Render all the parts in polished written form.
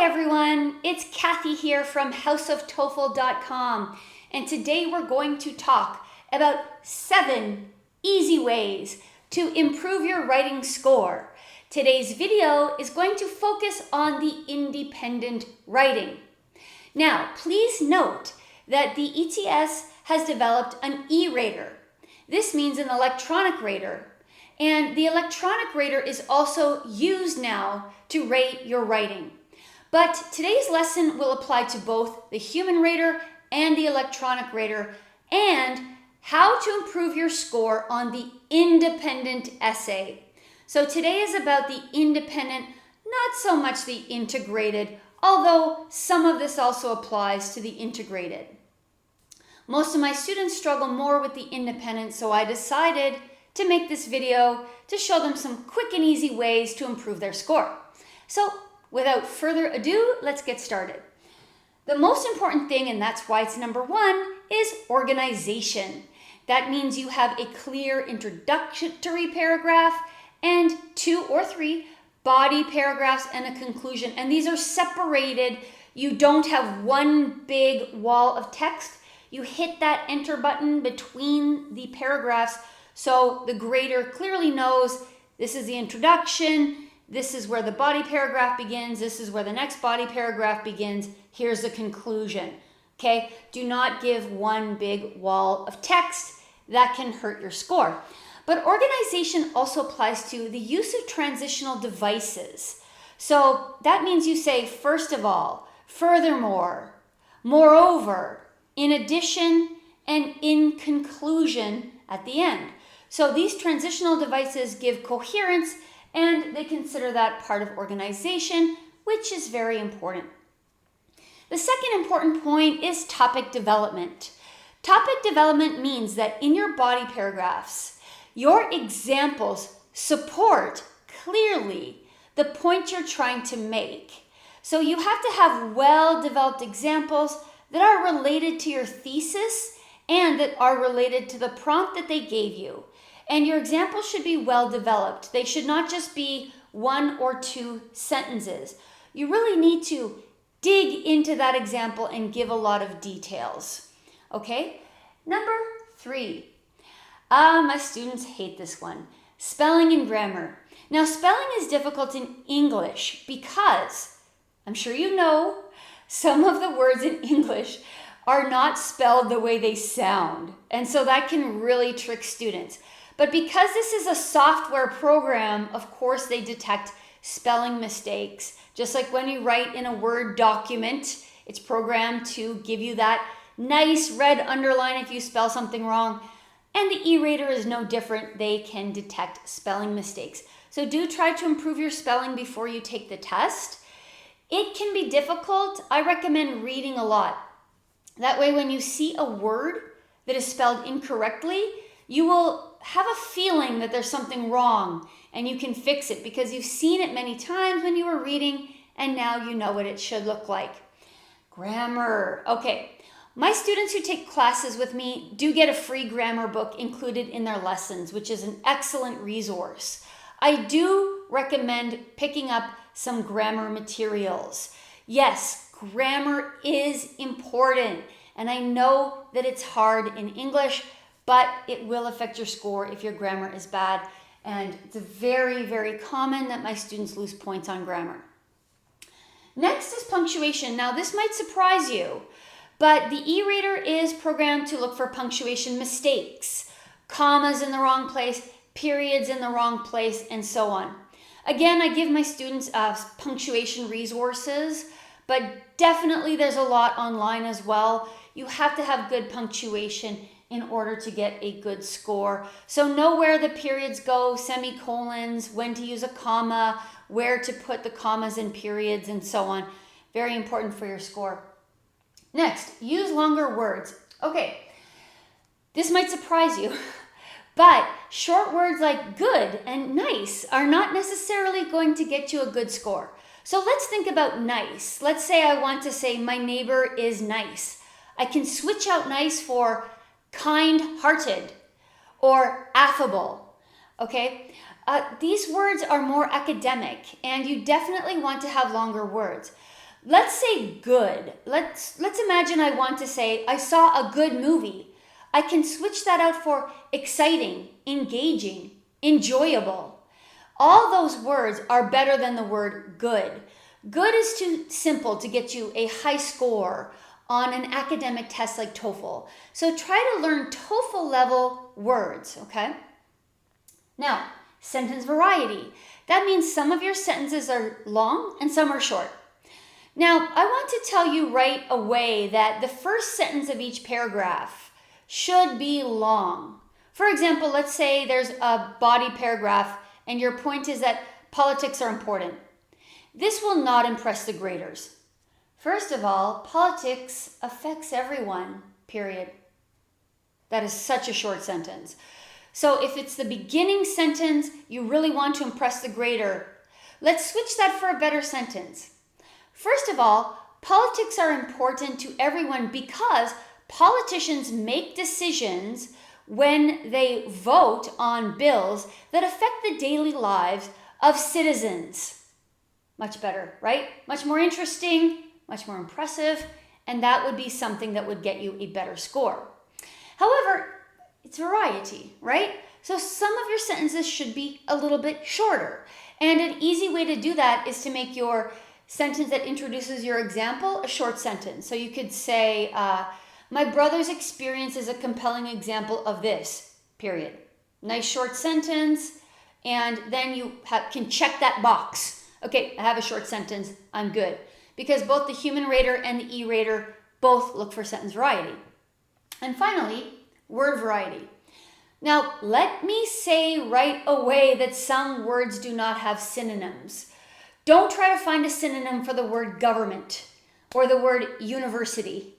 Hi everyone, it's Kathy here from houseoftoefl.com, and today we're going to talk about 7 easy ways to improve your writing score. Today's video is going to focus on the independent writing. Now, please note that the ETS has developed an e-rater. This means an electronic rater, and the electronic rater is also used now to rate your writing. But today's lesson will apply to both the human rater and the electronic rater, and how to improve your score on the independent essay. So today is about the independent, not so much the integrated, although some of this also applies to the integrated. Most of my students struggle more with the independent, so I decided to make this video to show them some quick and easy ways to improve their score. So without further ado, let's get started. The most important thing, and that's why it's number 1, is organization. That means you have a clear introductory paragraph and 2 or 3 body paragraphs and a conclusion. And these are separated. You don't have one big wall of text. You hit that enter button between the paragraphs so the grader clearly knows this is the introduction, this is where the body paragraph begins, this is where the next body paragraph begins, here's the conclusion. Okay? Do not give one big wall of text. That can hurt your score. But organization also applies to the use of transitional devices. So that means you say, first of all, furthermore, moreover, in addition, and in conclusion at the end. So these transitional devices give coherence, and they consider that part of organization, which is very important. The second important point is topic development. Topic development means that in your body paragraphs, your examples support clearly the point you're trying to make. So you have to have well-developed examples that are related to your thesis and that are related to the prompt that they gave you. And your examples should be well-developed. They should not just be 1 or 2 sentences. You really need to dig into that example and give a lot of details. Okay? Number 3. My students hate this one. Spelling and grammar. Now, spelling is difficult in English because, I'm sure you know, some of the words in English are not spelled the way they sound. And so that can really trick students. But because this is a software program, of course they detect spelling mistakes. Just like when you write in a Word document, it's programmed to give you that nice red underline if you spell something wrong. And the e-rater is no different. They can detect spelling mistakes. So do try to improve your spelling before you take the test. It can be difficult. I recommend reading a lot. That way when you see a word that is spelled incorrectly, you will have a feeling that there's something wrong and you can fix it because you've seen it many times when you were reading and now you know what it should look like. Grammar. Okay. My students who take classes with me do get a free grammar book included in their lessons, which is an excellent resource. I do recommend picking up some grammar materials. Yes, grammar is important, and I know that it's hard in English, but it will affect your score if your grammar is bad, and it's very, very common that my students lose points on grammar. Next is punctuation. Now, this might surprise you, but the e-rater is programmed to look for punctuation mistakes, commas in the wrong place, periods in the wrong place, and so on. Again, I give my students punctuation resources, but definitely there's a lot online as well. You have to have good punctuation in order to get a good score. So know where the periods go, semicolons, when to use a comma, where to put the commas and periods, and so on. Very important for your score. Next, use longer words. Okay, this might surprise you, but short words like good and nice are not necessarily going to get you a good score. So let's think about nice. Let's say I want to say my neighbor is nice. I can switch out nice for kind-hearted or affable. Okay, these words are more academic and you definitely want to have longer words. Let's say good. Let's imagine I want to say, I saw a good movie. I can switch that out for exciting, engaging, enjoyable. All those words are better than the word good. Good is too simple to get you a high score on an academic test like TOEFL. So try to learn TOEFL level words, okay? Now, sentence variety. That means some of your sentences are long and some are short. Now, I want to tell you right away that the first sentence of each paragraph should be long. For example, let's say there's a body paragraph and your point is that politics are important. This will not impress the graders. First of all, politics affects everyone, period. That is such a short sentence. So if it's the beginning sentence, you really want to impress the grader, let's switch that for a better sentence. First of all, politics are important to everyone because politicians make decisions when they vote on bills that affect the daily lives of citizens. Much better, right? Much more interesting, much more impressive, and that would be something that would get you a better score. However, it's variety, right? So some of your sentences should be a little bit shorter. And an easy way to do that is to make your sentence that introduces your example a short sentence. So you could say, my brother's experience is a compelling example of this, period. Nice short sentence, and then you can check that box. Okay, I have a short sentence, I'm good. Because both the human rater and the e-rater both look for sentence variety. And finally, word variety. Now, let me say right away that some words do not have synonyms. Don't try to find a synonym for the word government, or the word university,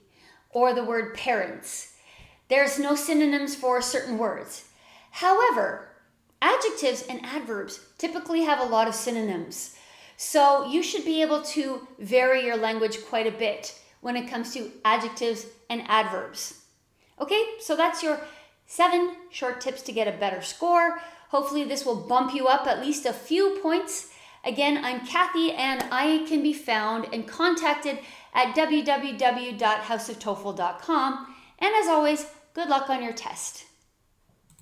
or the word parents. There's no synonyms for certain words. However, adjectives and adverbs typically have a lot of synonyms. So you should be able to vary your language quite a bit when it comes to adjectives and adverbs. Okay, so that's your 7 short tips to get a better score. Hopefully this will bump you up at least a few points. Again, I'm Kathy and I can be found and contacted at www.houseoftofl.com. And as always, good luck on your test.